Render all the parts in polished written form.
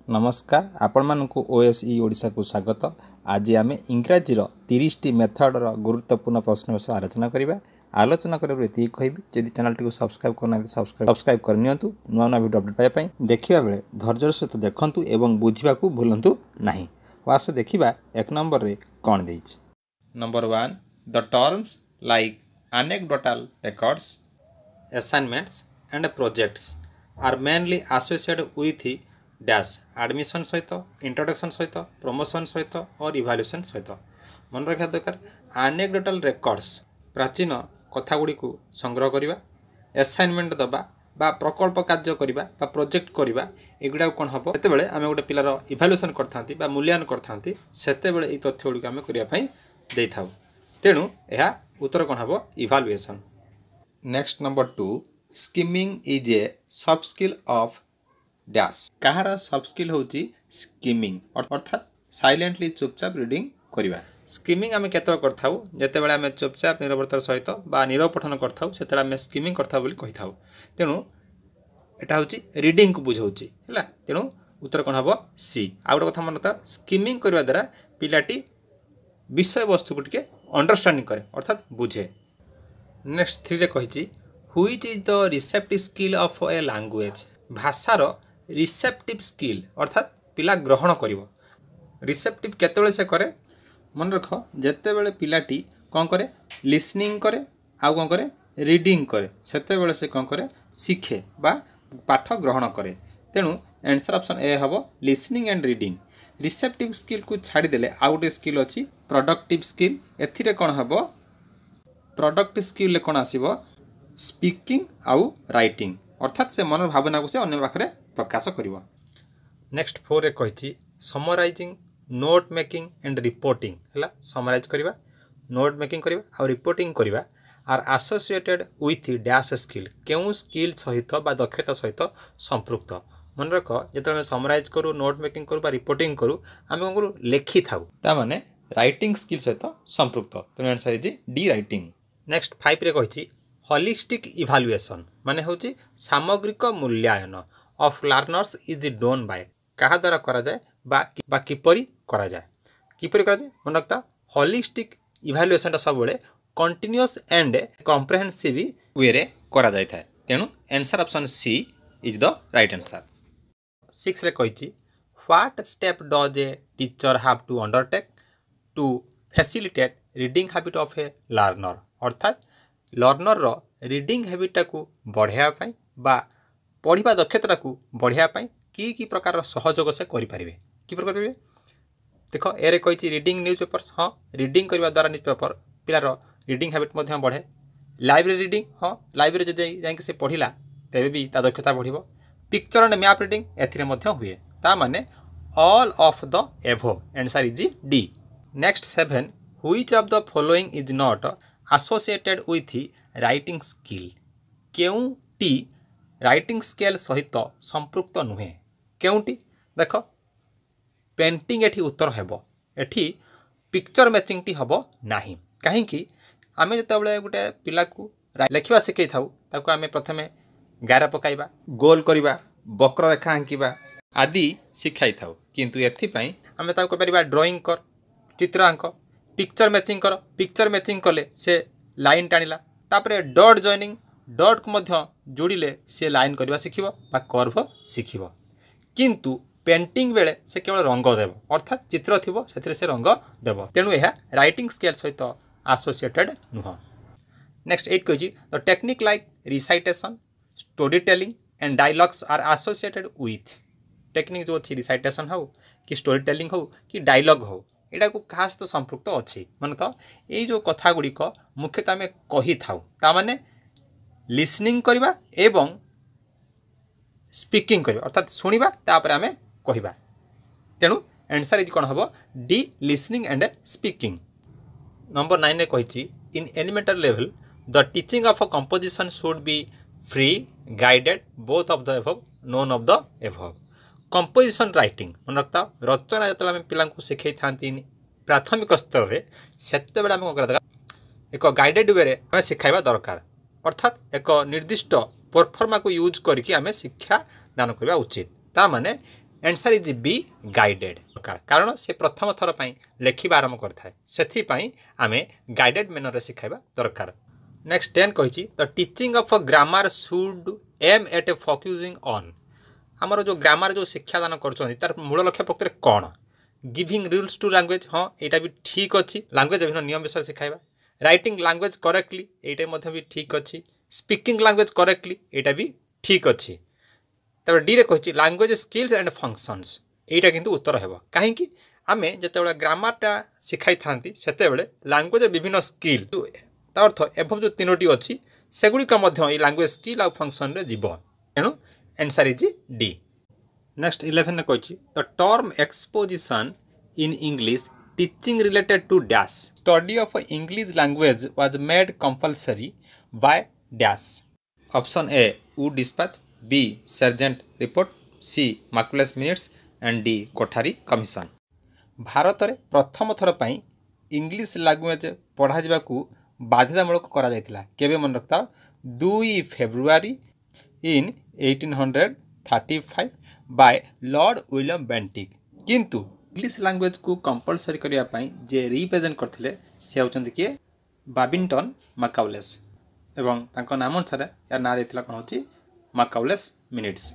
नमस्कार आपण मानक ओएसई ओडिशा को स्वागत। आज आम इंग्राजी 30 टी मेथडर गुरुत्वपूर्ण प्रश्न विषय आलोचना करें कहि जदि चैनल टी सब्सक्राइब करना सब्सक्राइब करनी नुआ नुआ वीडियो अपडेट पाइबाई देखा बेले धैर्यर सहित देखूँ और बुझा भूलु ना। आस देखा एक नंबर रे कौन दे। Number 1 the terms like anecdotal records, assignments and projects are mainly associated with dash admission सहित इंट्रोडक्शन सहित प्रमोशन सहित और इवाल्यूएशन सहित मन रखा दरकार। एनेक्डोटल रेकर्ड्स प्राचीन कथागुड़ी को संग्रह करवा, असाइनमेंट दबा बा प्रकल्प कार्य करवा बा प्रोजेक्ट करवा एगुड़ा कौन हम जिते आम गोटे पिलार इवाल्यूएशन करता मूल्यांकन करता से तथ्य गुड़ी आम करने था। तेणु यह उत्तर कौन हम evaluation. Next number 2 skimming is a sub skill of dash कहार सब स्किल होची स्किमिंग अर्थात साइलेंटली चुपचाप रीडिंग करवा। स्किमिंग आम केत करथाउ जते बेले आम चुपचाप निरवतार सहित बा नीरव पठन करथाउ सेते आम स्किमिंग करथाउ बोली कहिथाउ। तेणु एटा होची रीडिंग को बुझाउची हैला। तेणु उत्तर कोन हबो सी। आ गोटे कथा मन रखता स्किमिंग करवा द्वारा पिलाटी विषय वस्तु को टिके अंडरस्टैंडिंग करे अर्थात बुझे। नेक्स्ट 3 रे कहिची which is the receptive skill of a language भाषार रिसेप्टिव स्किल अर्थात पिला ग्रहण करिवो। रिसेप्टिव केतेबेले से करे मन रख जेतेबेले पिलाटी कौन करे लिसनिंग करे आउ कौन करे रीडिंग करे सेतेबेले से कौन करे शिखे बा पाठ ग्रहण करे। तेणु आंसर ऑप्शन ए हबो listening and reading. Receptive skill को छाड़ी देले आउ गोटे स्किल अछि प्रोडक्टिव स्किल। एथिरे कौन हबो प्रोडक्टिव स्किल ले कौन आसीबो स्पीकिंग आउ राइटिंग अर्थात से मन भावना को से अन्य पाखे प्रकाश करिवो। नेक्स्ट 4 रे कहिछि summarising note making and reporting हैला। समराइज करवा नोट मेकिंग करवा और रिपोर्टिंग करवा are associated with dash skill केउ स्किल सहित बा दक्षता सहित संपृक्त। मन रख जेते समराइज करू नोट मेकिंग करू बा रिपोर्टिंग करू आम कौन करू लेखि थाउ ता माने राइटिंग स्किल सहित संपृक्त। तेणु answer is D writing. Next 5 रे कहिछि होलिस्टिक इवाल्यूएशन माने होची सामग्रिक मूल्यांकन of learners is done by कहा द्वारा करा जाए बा किपरि करा जाए मन रखता होलिस्टिक इवाल्यूएशन सब बेले कंटीन्यूअस एंड कॉम्प्रिहेंसिव वे रे करा जाय था। तेणु answer option C is the right answer. 6 रे कहिछि what step does a teacher have to undertake to facilitate reading habit of a learner अर्थात लर्नर रो रीडिंग हैबिट को बढ़ाया बा पढ़ा दक्षता को बढ़ाया कि प्रकार सहयोग से करें कि प्रकार देख ए कही रीडिंग न्यूज पेपर्स हाँ रीडिंग करने द्वारा न्यूज पेपर पिलार रीडिंग हैबिट बढ़े। लाइब्रेरी रीडिंग हाँ लाइब्रेरी जब जाकि पढ़ला तेरे भी ता दक्षता बढ़। पिक्चर एंड मैप रीडिंग ए हुए ता माने all of the above answer is D. Next 7 which of the following is not associated with writing skill केउटी राइटिंग स्केल सहित संपृक्त नुहे केउटी देख पेंटिंग एठी उत्तर हेबो एठी पिक्चर मैचिंग टी हबो नाही कहीं आमे जतबेले गोटे पिला को लेखिबा सिखै थाउ ताको आमे प्रथमे गारा पकाइबा गोल करिबा वक्र रेखा आंकिबा आदि सिखाई थाउ किंतु एथि पई आमे ताको परिबा ड्राइंग कर चित्र आंक पिक्चर मैचिंग कर पिक्चर मैचिंग कले से लाइन टाणिला तापरे डॉट जॉइनिंग डॉट को मध्य जोड़िले से लाइन करवा शिखिबो बा कर्व शिखिबो किंतु पेंटिंग बेले से केवल रंग देव अर्थात चित्र थिबो सेथिरे से रंग देव। तेणु यह राइटिंग स्केल सहित एसोसिएटेड नुह। नेक्स्ट 8 कहिछि the technique like recitation story telling and dialogues are associated with technique जो अच्छी रिसाइटेशन हो कि स्टोरी टेलिंग हो कि डायलॉग हो एटा को कहा सहित संपृक्त अच्छी माने तो ये जो कथा गुड़िक मुख्यतः आम कही थाउ ता माने लिसनिंग करवा एवं स्पीकिंग करवा अर्थात सुनिबा तापर आमे कहिबा। तेणु आंसर इज कौन हम D listening and speaking. Number 9 रे कहिछि in elementary level the teaching of a composition should be free guided both of the above none of the above. Composition writing मन रखता रचना जो आम पिला शिखई था प्राथमिक स्तर में सेते बेले आम कौन एक गाइडेड वे आम शिखाइबा दरकार अर्थात एक निर्दिष्ट परफॉर्मा को यूज करके आम शिक्षा दान करवा उचित ता माने आंसर इज बी गाइडेड कारण से प्रथम थर पर लेखिबा आरंभ करथाय सेथिपाई आमे गाइडेड मैनर शिखाइबा दरकार। नेक्स्ट 10 कहिछि the teaching of grammar should aim at focusing on आमर जो ग्रामर जो शिक्षादान कर तार मूल लक्ष्य प्रकृति कौन गिविंग रूल्स टू लैंग्वेज हाँ यहाँ भी ठीक अच्छी लैंग्वेज विभिन्न नियम विषय शिखाइबा राइटिंग लैंग्वेज करेक्टली यहाँ भी ठीक अच्छी स्पीकिंग लैंग्वेज करेक्टली यहाँ भी ठीक अच्छी तब डी रे कही लैंग्वेज स्किल्स एंड फंक्शंस यहाँ किंतु उत्तर है कहीं आम जो ग्रामरटा शिखाई था से लैंग्वेज विभिन्न स्किल अर्थ एवं जो तीनोटी अच्छी सेगुड़िक लैंग्वेज स्किल आ फंक्शन रे जीव तेणु आंसर इज डी। नेक्स्ट 11 कही the term exposition in English teaching related to dash study of English language was made compulsory by dash option A Wood despatch B Sargent report C Macaulay's minutes and D Kothari commission Bharat में प्रथम थर पर English language पढ़ा जावाकू बाध्यतामूलक करा जायतिला केबे मन रखता 2 February इन 1835 bye Lord William Bentinck किंतु इंग्लिश लैंग्वेज को कंपलसरी करिया पई जे रिप्रेजेंट करथिले से होचंदी के बाबिंगटन मैकाउलेस एवं तांको नाम अनुसार यार ना देथिला कोन होची मैकाउलेस मिनिट्स।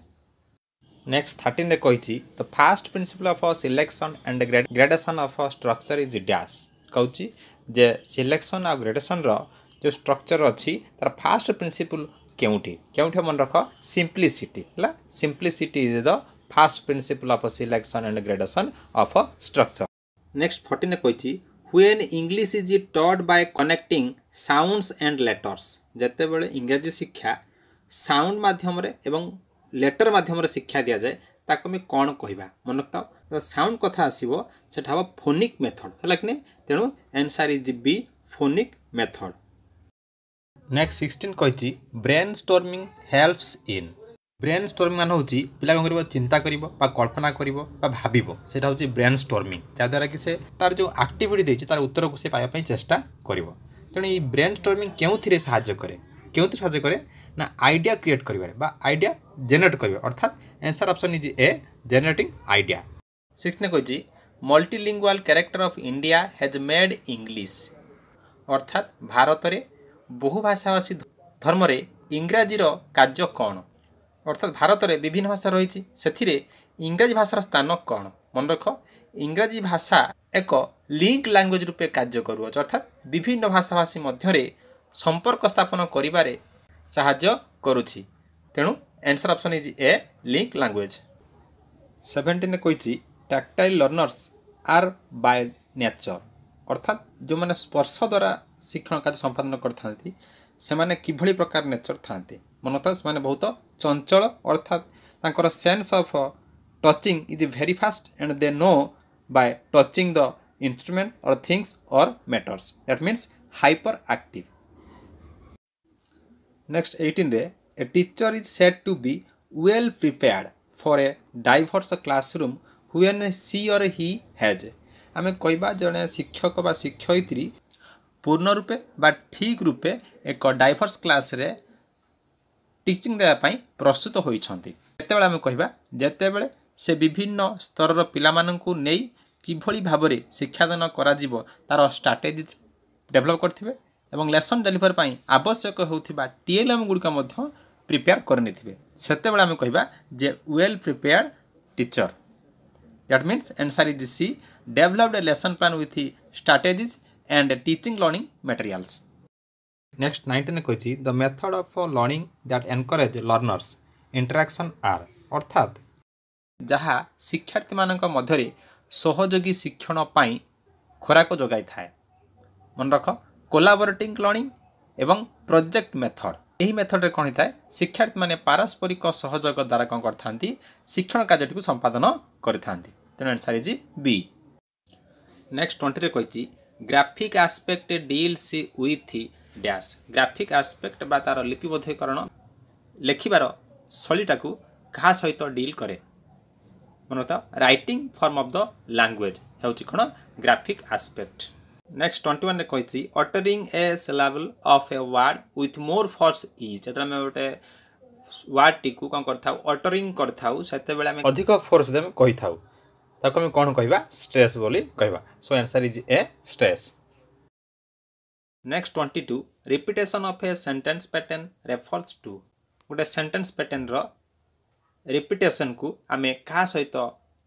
नेक्स्ट 13 रे कहिची the first principle of selection and gradation of structure is dash कहूची जे सिलेक्शन आ ग्रेडेशन रो जो स्ट्रक्चर अच्छी तार फास्ट प्रिंसिपल केउठी केउठी मन रख सिंप्लिसिटी है simplicity is the fast principal of selection and gradation of structure. Next 14 कही when English is taught by connecting sounds and letters जेते बेले इंग्रजी शिक्षा साउंड माध्यम रे एवं लेटर माध्यम रे शिक्षा दिया जाए ताको मैं कौन कहवा मन रखता साउंड कथा आसो सेटा हम फोनिक मेथड है कि तेणु answer is B phonic method. Next 16 कही brainstorming helps in brainstorming मान हूँ पिला कौन कर चिंता कर कल्पना कर भाव से ब्रेन स्टॉर्मिंग जहाद्वारा कि से तार जो एक्टिविटी देती तार उत्तर को से पाइबा चेष्टा कर तेणु ये ब्रेन स्टॉर्मिंग क्यों साहाय्य करे ना आइडिया क्रिएट कर आइडिया जेनेरेट कर अर्थात answer option is A generating idea. 16 कही multilingual character of India has made English अर्थात भारत में बहुभाषाभाषी धर्म रे इंग्राजीर कार्य कौन अर्थात भारत में विभिन्न भाषा रही से इंग्राजी भाषार स्थान कौन मन रख इंग्राजी भाषा एक लिंक लैंग्वेज रूपे कार्य करुअछ अर्थात विभिन्न भाषाभाषी मध्य संपर्क स्थापन करिबारे साहाय्य करुछि तेणु answer option is A link language. 17 कही tactile learners are by nature अर्थात जो मैंने स्पर्श द्वारा शिक्षण कार्य संपादन करथांती से माने किभली प्रकार नेचर थांती मनता से माने बहुत चंचल अर्थात तांकर sense of touching is very fast and they know by touching the instrument or things or matters that means hyperactive. Next 18 रे a teacher is said to be well prepared for a diverse classroom when she or he has आमे कहबा जने शिक्षक बा शिक्षयित्री पूर्ण रूपे बा ठीक रूपे एक डाइवर्स क्लास रे टीचिंग देवाई प्रस्तुत होइछंती जेतेबेले आमे कहबा जेतेबेले से विभिन्न स्तर पिलामानंकु नेई किभली भाबरे शिक्षादान करा जिवो तार स्ट्रैटेजीज डेवलप करथिबे एवं लेसन डेलीवर पाई आवश्यक होउथिबा टीएलएम गुड़िका मध्य प्रिपेयर करनी थे सेतेबेले आमे कहबा जे well prepared teacher that means answer is C developed a lesson plan with strategies and teaching learning materials. Next 19 कही the method of learning that encourage learners interaction are अर्थात जहाँ शिक्षार्थी मानक मध्य सहयोगी शिक्षण पाई खोराक जोगाई थाए मन रख कोलाबोरेटिंग लर्निंग एवं प्रोजेक्ट मेथड यही मेथड रे कौन होता है शिक्षार्थी माने पारस्परिक सहयोग द्वारा कौन करथांती शिक्षण कार्यटी को संपादन करथांती तेणु आंसर इज बी। नेक्स्ट 20 रे कही graphic aspect deals with dash graphic aspect बा तार लिपिबद्धीकरण लेखिबार शैलीटा को कहा सहित डील करे मनता writing form of the language हेउची कोन ग्राफिक एस्पेक्ट। नेक्स्ट 21 रे कही uttering a syllable of a word with more force is एतरा में गोटे वार्डटी को कौन करथाउ अटरिंग करथाउ सेते बेले आमे अधिक फोर्स दे कहि थाउ ताको आमे कोन कहबा स्ट्रेस बोली कहबा so answer is A stress next 22 repetition of a sentence pattern refers to गोटे सेंटेंस पैटर्न रो रिपीटेशन को आमे का सहित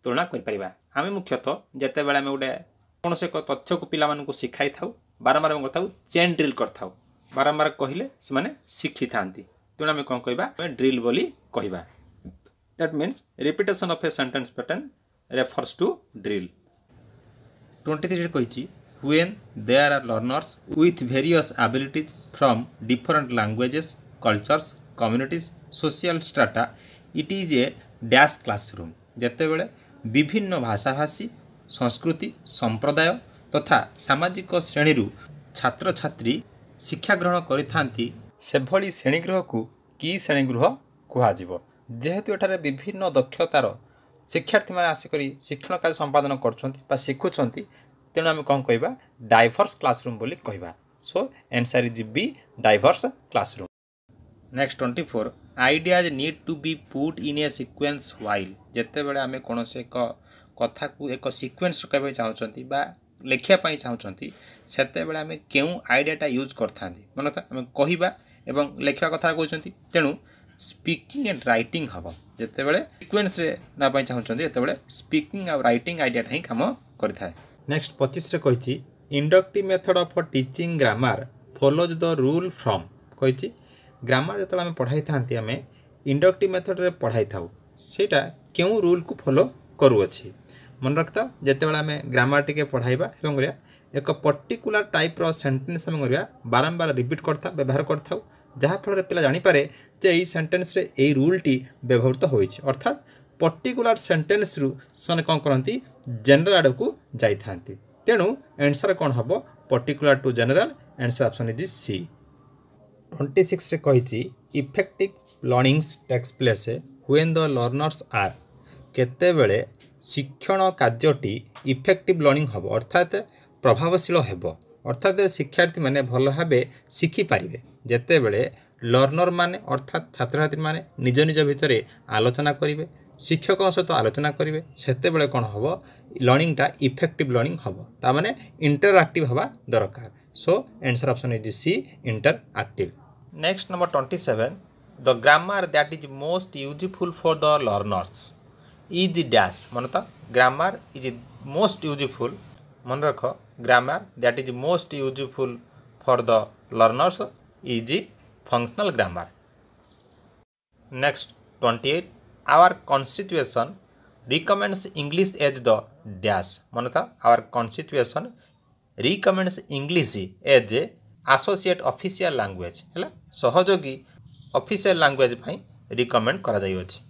तुलना कर परिबा आमे मुख्यतः जते बेले आमे गोटे कोन से तथ्य को पिला मानन को सिखाई थाउ बारंबार हम करथाउ चेन ड्रिल करथाउ बारंबार कहिले से माने सिखि थांती तेणु आम कौन कह ड्रिल बोली कहवा that means repetition of a sentence pattern refers to drill 23 कही when there are learners with various abilities from different languages cultures communities social strata it is a dash classroom जेते बेले विभिन्न भाषाभाषी संस्कृति संप्रदाय तथा सामाजिक श्रेणी छात्र छात्री शिक्षा ग्रहण करिथांती से भली श्रेणीगृह को कि श्रेणीगृह कहुब जेहेतु एठारे विभिन्न दक्षतार शिक्षार्थी मैंने आसिक शिक्षण कार्य संपादन कर शिखुंट तेणु आम कौन कह डाइवर्स क्लासरूम बोली कहवा so answer is B diverse classroom next 24 ideas need to be put in a sequence while जेते बेले आम कौन से एक कथा को एक सीक्वेंस कहवाई चाहूँगी लिखापी चाहूँगी सेते बेले आम क्यों आइडियाटा यूज करता मन आम कहवा एवं लिखा कथा कहते तेणु स्पीकिंग एंड राइटिंग हम जिते बड़े सिक्वेन्स नापी चाहूँगी जिते स्पीकिंग आ राइटिंग आइडियाटा ही कम करें नेक्स्ट 25 कही inductive method of teaching grammar follows the rule from कही ग्रामर जो आम पढ़ाई था आम इंडक्टिव मेथड रे पढ़ाई था सेटा क्यों रूल को फॉलो करूँगी मन रखता जिते बड़े आम ग्रामर टी पढ़ाइबा एक पर्टिकुलर टाइप रो सेंटेंस आम बारंबार रिपीट करता व्यवहार करता जहाँफल पिला जानीपे जे यही सेंटेंस रे यही रूलटी व्यवहृत हो अर्थात पर्टिकुलर सेंटेंस रु से कौन करती जनरल आड़ को जाता तेणु आंसर कौन हम particular to general answer option is C 26 कही effective learning takes place when the learners are केते बेले शिक्षण कार्यटी इफेक्टिव लर्निंग हम अर्थात प्रभावशील हेब अर्थात शिक्षार्थी मैंने भल भाव शिखिपारे जिते बड़े लर्नर माने अर्थात छात्र छात्री मैंने निज निज भितर आलोचना करेंगे शिक्षक सहित आलोचना करेंगे सेते बेले कौन हम लर्निंगटा इफेक्टिव लर्निंग हम ताने इंटरएक्टिव हवा दरकार so answer option is C interactive next number 27 the grammar that is most useful for the learners is dash मन तो ग्रामर इज मोस्ट यूजफुल मन रख grammar that is most useful for the learners is functional grammar next 28 our constitution recommends English as the dash मन था our constitution recommends English as a associate official language है सहयोगी official language recommend करा जाइछ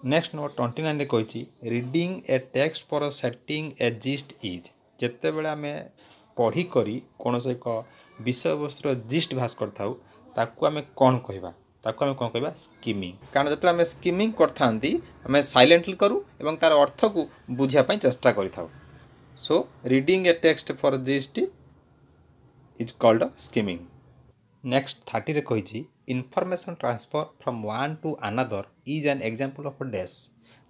next number 29 कही reading a text for setting A gist is जिते बड़े आम पढ़ी करी कौन से एक विषय वस्तुर जिस्ट भास करथाउ ताकू आम कौन कहबा ताकू आम कौन कहबा स्कीमिंग कारण जो आम स्कीमिंग करता आम साइलेंटली करूँ एवं तार अर्थ को बुझापी चेष्टा करूँ so reading a text for gist is called skimming next 30 कही information transfer from one to another is an example of dash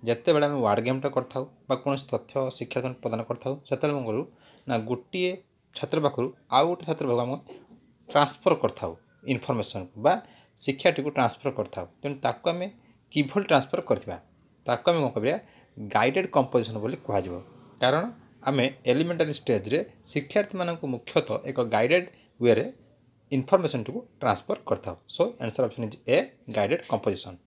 जिते बड़े आम वार्ड गेमटा करथाउ बा कौन तथ्य शिक्षा प्रदान करथाउ सेते कौन करूँ ना गोटे छात्र पाखु आउ गोटे छात्र पाखु आम ट्रांसफर करथाउ इनफॉरमेशन को बा शिक्षाटी को ट्रांसफर करथाउ तेणु ताकू आम किभली ट्रांसफर करथिबा ताकू आम कौन करिया गाइडेड कंपोजिशन बोली कहुब कारण आम एलिमेंटरी स्टेज रे शिक्षार्थी मानक मुख्यतः एक गाइडेड वे रे इनफॉरमेशन को ट्रांसफर करथाउ so answer option is a guided composition